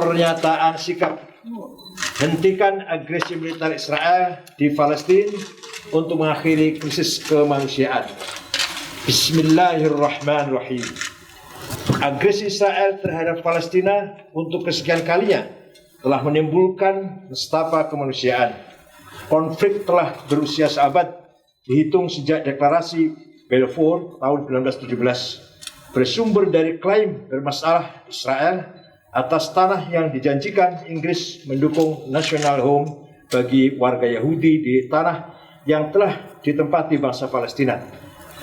pernyataan sikap hentikan agresi militer Israel di Palestina untuk mengakhiri krisis kemanusiaan. Bismillahirrahmanirrahim. Agresi Israel terhadap Palestina untuk kesekian kalinya telah menimbulkan nestapa kemanusiaan. Konflik telah berusia seabad, dihitung sejak deklarasi Balfour tahun 1917, bersumber dari klaim bermasalah Israel atas tanah yang dijanjikan Inggris mendukung national home bagi warga Yahudi di tanah yang telah ditempati bangsa Palestina.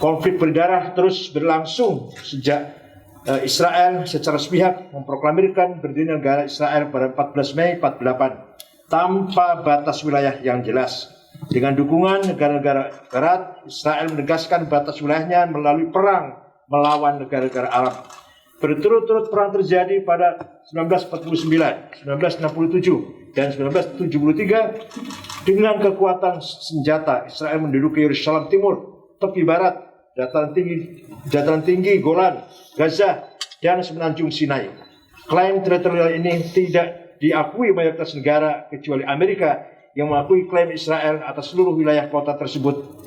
Konflik berdarah terus berlangsung sejak Israel secara sepihak memproklamirkan berdirinya negara Israel pada 14 Mei 48 tanpa batas wilayah yang jelas. Dengan dukungan negara-negara Barat, Israel menegaskan batas wilayahnya melalui perang melawan negara-negara Arab. Berturut-turut perang terjadi pada 1949, 1967, dan 1973 dengan kekuatan senjata. Israel menduduki Yerusalem Timur, tepi barat, dataran tinggi Golan, Gaza, dan semenanjung Sinai. Klaim teritorial ini tidak diakui mayoritas negara kecuali Amerika yang mengakui klaim Israel atas seluruh wilayah kota tersebut.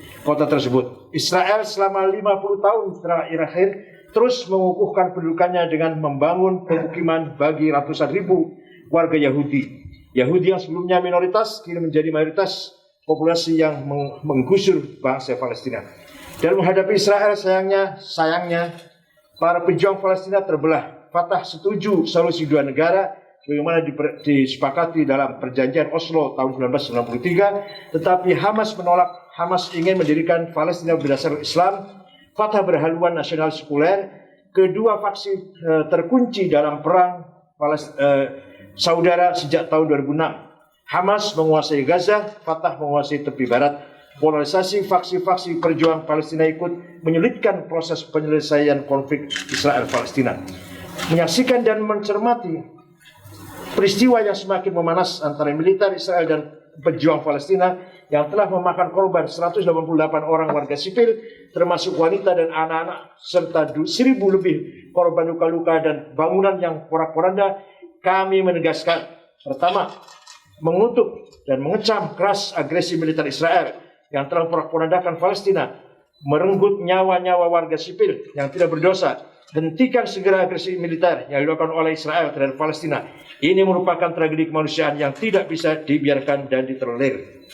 Israel selama 50 tahun terakhir terus mengukuhkan pendudukannya dengan membangun pemukiman bagi ratusan ribu warga Yahudi. Yahudi yang sebelumnya minoritas kini menjadi mayoritas populasi yang menggusur bangsa Palestina. Dan menghadapi Israel, sayangnya para pejuang Palestina terbelah. Fatah setuju solusi dua negara bagaimana disepakati dalam perjanjian Oslo tahun 1993, tetapi Hamas menolak. Hamas ingin mendirikan Palestina berdasar Islam, Fatah berhaluan nasional sekuler. Kedua faksi terkunci dalam perang saudara sejak tahun 2006. Hamas menguasai Gaza, Fatah menguasai tepi barat. Polarisasi faksi-faksi perjuang Palestina ikut menyulitkan proses penyelesaian konflik Israel-Palestina. Menyaksikan dan mencermati peristiwa yang semakin memanas antara militer Israel dan pejuang Palestina yang telah memakan korban 188 orang warga sipil, termasuk wanita dan anak-anak, serta 1.000 lebih korban luka-luka dan bangunan yang porak-poranda, kami menegaskan, pertama, mengutuk dan mengecam keras agresi militer Israel yang telah porak-porandakan Palestina, merenggut nyawa-nyawa warga sipil yang tidak berdosa. Hentikan segera agresi militer yang dilakukan oleh Israel terhadap Palestina. Ini merupakan tragedi kemanusiaan yang tidak bisa dibiarkan dan ditolerir.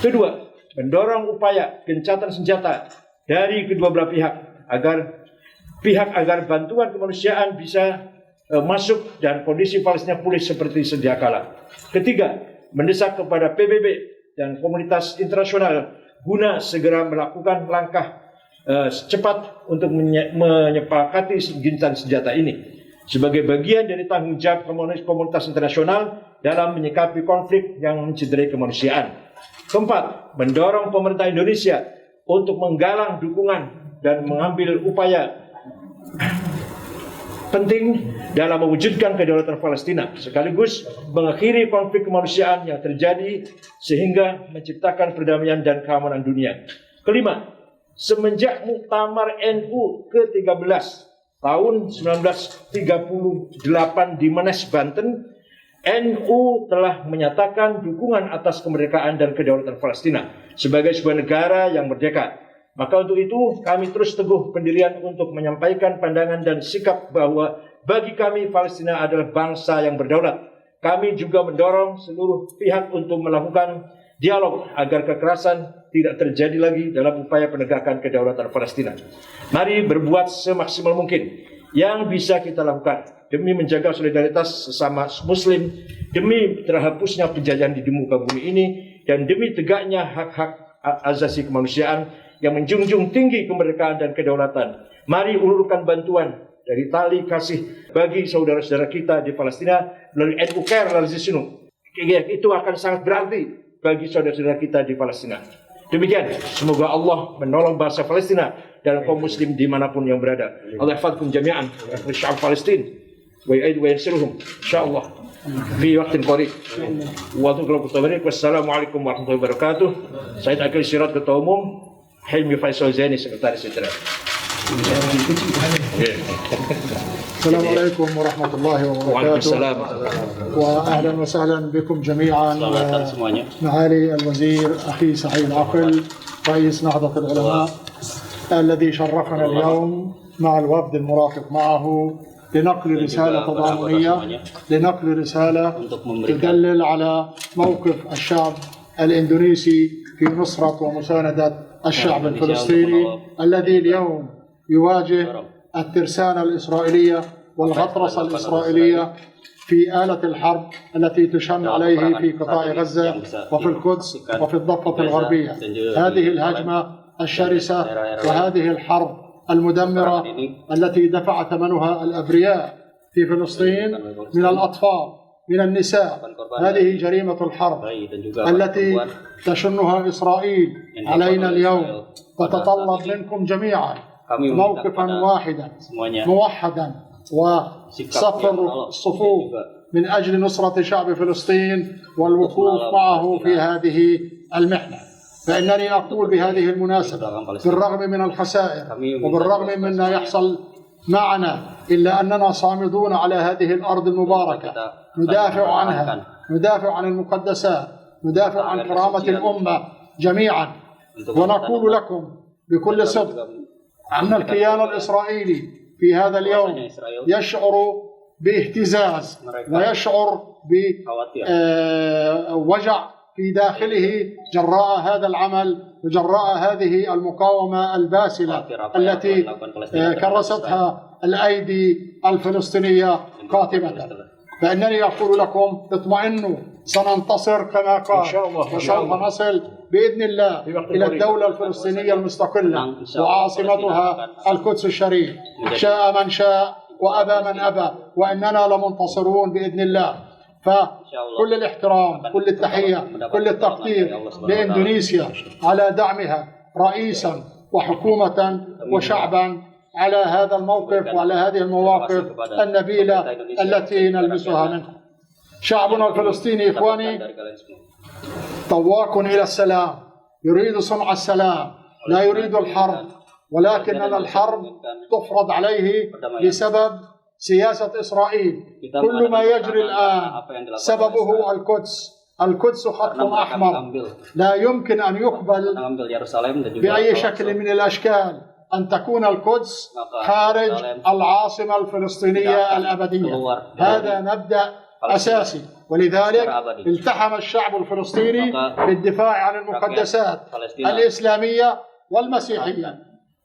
Kedua, mendorong upaya gencatan senjata dari kedua belah pihak agar bantuan kemanusiaan bisa masuk dan kondisi Palestina pulih seperti sedia kala. Ketiga, mendesak kepada PBB dan komunitas internasional guna segera melakukan langkah cepat untuk menyepakati gencatan senjata ini sebagai bagian dari tanggung jawab komunitas internasional dalam menyikapi konflik yang mencederai kemanusiaan. Keempat, mendorong pemerintah Indonesia untuk menggalang dukungan dan mengambil upaya penting dalam mewujudkan kedaulatan Palestina, sekaligus mengakhiri konflik kemanusiaan yang terjadi sehingga menciptakan perdamaian dan keamanan dunia. Kelima, semenjak Muktamar NU ke-13 tahun 1938 di Menes, Banten, NU telah menyatakan dukungan atas kemerdekaan dan kedaulatan Palestina sebagai sebuah negara yang merdeka. Maka untuk itu kami terus teguh pendirian untuk menyampaikan pandangan dan sikap bahwa bagi kami Palestina adalah bangsa yang berdaulat. Kami juga mendorong seluruh pihak untuk melakukan dialog agar kekerasan tidak terjadi lagi dalam upaya penegakan kedaulatan Palestina. Mari berbuat semaksimal mungkin yang bisa kita lakukan demi menjaga solidaritas sesama Muslim, demi terhapusnya penjajahan di muka bumi ini, dan demi tegaknya hak-hak asasi kemanusiaan yang menjunjung tinggi kemerdekaan dan kedaulatan. Mari ulurkan bantuan dari tali kasih bagi saudara-saudara kita di Palestina melalui NU Care Larzisinu. Itu akan sangat berarti bagi saudara-saudara kita di Palestina. Demikian, semoga Allah menolong bangsa Palestina dan kaum muslim dimanapun yang berada. Allah yahfadkum jami'an wa sya'ab Palestin wa yu'id wa yansiruhum insyaallah fi waqtin qarib. Wassalamualaikum warahmatullahi wabarakatuh. Said Akil Sirat, Ketua Umum, Hilmi Faisal Zaini, Sekretaris Jenderal. السلام عليكم ورحمة الله وبركاته. وأهلا وسهلا بكم جميعا معالي الوزير أخي سعيد عقل رئيس نهضة العلماء الذي شرفنا اليوم مع الوفد المرافق معه لنقل رسالة تضامنية، لنقل رسالة تدلل على موقف الشعب الإندونيسي في نصرة ومساندة الشعب الفلسطيني الذي اليوم يواجه الترسانة الإسرائيلية والغطرسة الإسرائيلية في آلة الحرب التي تشن عليه في قطاع غزة وفي القدس وفي الضفة الغربية. هذه الهجمة الشرسة وهذه الحرب المدمرة التي دفع ثمنها الأبرياء في فلسطين من الأطفال من النساء، هذه جريمة الحرب التي تشنها إسرائيل علينا اليوم، تتطلب منكم جميعا موقفا واحدا موحدا وصف الصفوف من أجل نصرة شعب فلسطين والوقوف معه في هذه المحنة. فإنني أقول بهذه المناسبة بالرغم من الخسائر وبالرغم من ما يحصل معنا إلا أننا صامدون على هذه الأرض المباركة، ندافع عنها، ندافع عن المقدسات، ندافع عن كرامة الأمة جميعا. ونقول لكم بكل صدق أن الكيان الإسرائيلي في هذا اليوم يشعر باهتزاز ويشعر بوجع في داخله جراء هذا العمل وجراء هذه المقاومة الباسلة التي كرستها الأيدي الفلسطينية قاتمة. فإنني أقول لكم اطمئنوا، سننتصر كما قال، وسوف نصل بإذن الله إلى الدولة الفلسطينية المستقلة وعاصمتها القدس الشريف، شاء من شاء وأبى من أبى، وإننا لمنتصرون بإذن الله. فكل الاحترام، كل التحية، كل التقدير لإندونيسيا على دعمها رئيسا وحكومة وشعبا على هذا الموقف وعلى هذه المواقف النبيلة التي نلمسها منكم. شعبنا الفلسطيني إخواني طواق إلى السلام، يريد صنع السلام، لا يريد الحرب، ولكن الحرب تفرض عليه بسبب سياسة إسرائيل. كل ما يجري الآن سببه القدس. القدس خط أحمر لا يمكن أن يقبل بأي شكل من الأشكال أن تكون القدس خارج العاصمة الفلسطينية الأبدية. هذا مبدأ أساسي، ولذلك التحم الشعب الفلسطيني بالدفاع عن المقدسات الإسلامية والمسيحية،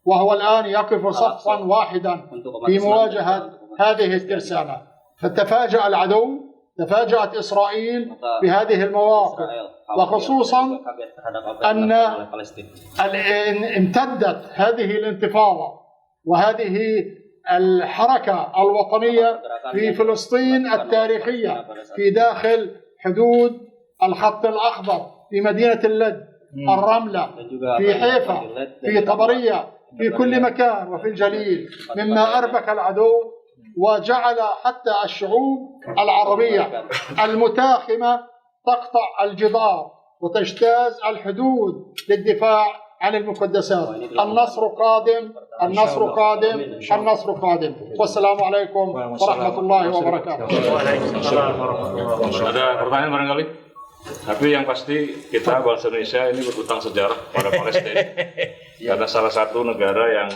وهو الآن يقف صفا واحدا في مواجهة هذه الترسانة. فتفاجأ العدو، تفاجأت إسرائيل بهذه المواقف، وخصوصا أن امتدت هذه الانتفاضة وهذه الحركة الوطنية في فلسطين التاريخية في داخل حدود الخط الأخضر، في مدينة اللد، الرملة، في حيفا، في طبرية، في كل مكان، وفي الجليل، مما أربك العدو وجعل حتى الشعوب العربية المتاخمة تقطع الجدار وتجتاز الحدود للدفاع عن المقدسات. النصر قادم، النصر قادم، النصر قادم. والسلام عليكم ورحمة الله وبركاته. Ada pertanyaan barangkali? Tapi yang pasti kita bangsa Indonesia ini berutang sejarah pada Palestina karena salah satu negara yang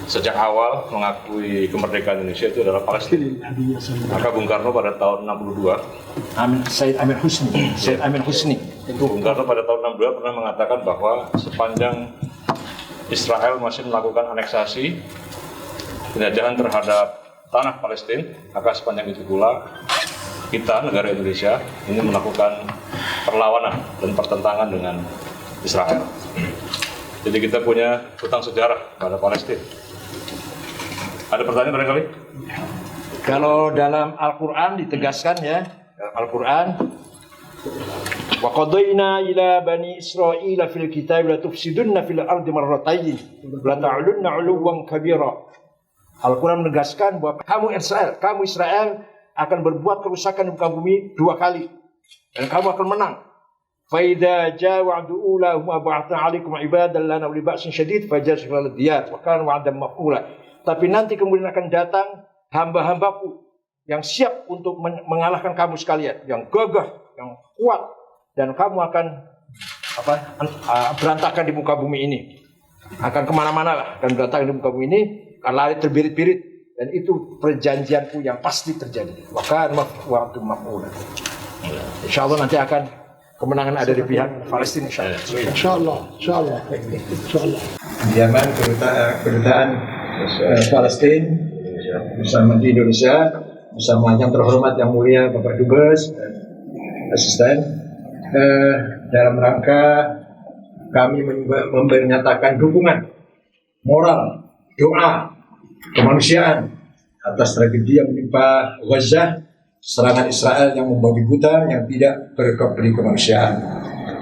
sejak awal mengakui kemerdekaan Indonesia itu adalah Palestina. Maka Bung Karno pada tahun 62, Said Amir Husni. Bung Karno pada tahun 62 pernah mengatakan bahwa sepanjang Israel masih melakukan aneksasi penjajahan terhadap tanah Palestina, maka sepanjang itu pula kita, negara Indonesia, ini melakukan perlawanan dan pertentangan dengan Israel. Jadi kita punya hutang sejarah pada Palestina. Ada pertanyaan barangkali? Kalau dalam Al-Quran ditegaskan ya, dalam Al-Quran, wa qadayna ila bani Israil fil kitab la tufsidunna fil ardi marratayn la ta'lunna 'uluwan kabira. Al-Quran menegaskan bahwa kamu Israel akan berbuat kerusakan di muka bumi 2 kali dan kamu akan menang. فإذا جاء وعد أولاهما بعثنا عليكم عبادا لنا أولي بأس شديد فجاسوا على الديار وكان وعدا مفعولا tapi nanti kemudian akan datang hamba-hambaku yang siap untuk mengalahkan kamu sekalian, yang gagah, yang kuat, dan kamu akan berantakan di muka bumi ini, akan kemana-mana lah, akan berantakan di muka bumi ini, akan lari terbirit-birit, dan itu perjanjianku yang pasti terjadi. Maka waktu maf'ul. Insya Allah nanti akan kemenangan ada di pihak Palestina. Insya Allah. Kediaman kedutaan Palestina bersama di Indonesia, bersama yang terhormat yang mulia Bapak Dubes dan asisten, dalam rangka kami menyatakan dukungan moral, doa, kemanusiaan atas tragedi yang menimpa Gaza, serangan Israel yang membabi buta, yang tidak berkeberi kemanusiaan.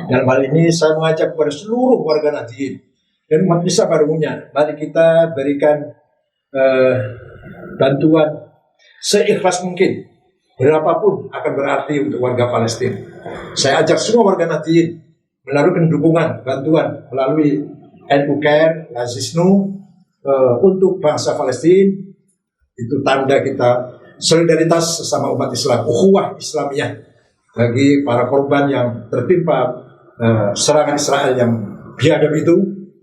Dalam hal ini saya mengajak kepada seluruh warga Nahdliyin dan umat Islam pada umumnya, mari kita berikan bantuan seikhlas mungkin, berapapun akan berarti untuk warga Palestina. Saya ajak semua warga Nahdliyin menaruhkan dukungan, bantuan melalui NU Care, Lazisnu untuk bangsa Palestina. Itu tanda kita solidaritas sesama umat Islam, ukhuwah Islamiyah bagi para korban yang tertimpa serangan Israel yang biadab itu.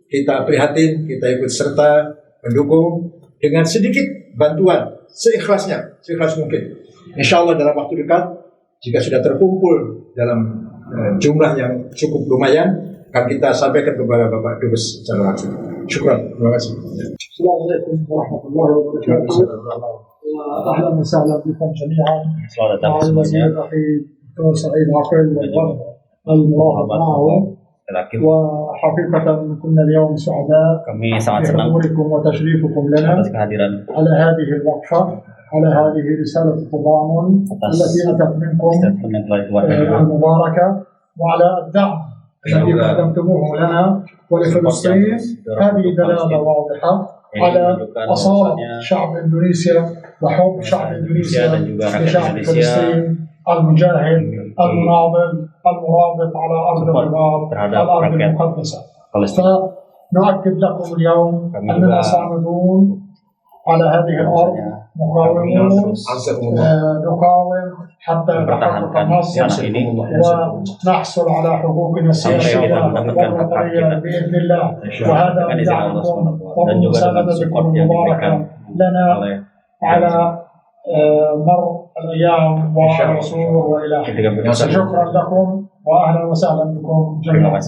Kita prihatin, kita ikut serta mendukung dengan sedikit bantuan seikhlasnya, seikhlas mungkin. Insya Allah dalam waktu dekat, jika sudah terkumpul dalam jumlah yang cukup lumayan, akan kita sampaikan kepada Bapak Dubes secara langsung. Syukran, terima kasih. Assalamualaikum warahmatullahi wabarakatuh. أهلا وسهلا بكم جميعا مع الوزير أخي الدكتور سعيد عقل والفرد المراقب معه. وحقيقة كنا اليوم سعداء بحضوركم وتشريفكم لنا على هذه الوقفة، على هذه رسالة التضامن التي أتت منكم المباركة، وعلى الدعم الذي قدمتموه لنا ولفلسطين. هذه دلالة واضحة على أصالة شعب إندونيسيا وحب شعب إندونيسيا لشعب فلسطين المجاهد المناضل المرابط على أرض الرباط، الأرض المقدسة. فنؤكد لكم اليوم أننا صامدون على هذه الأرض، مقاومون، نقاوم حتى يتحقق النصر ونحصل على حقوقنا السياسية والوطنية بإذن الله. وهذا بدعمكم وبمساندتكم المباركة لنا على مر الأيام والعصور وإلى آخره. شكرا لكم وأهلا وسهلا بكم جميعا.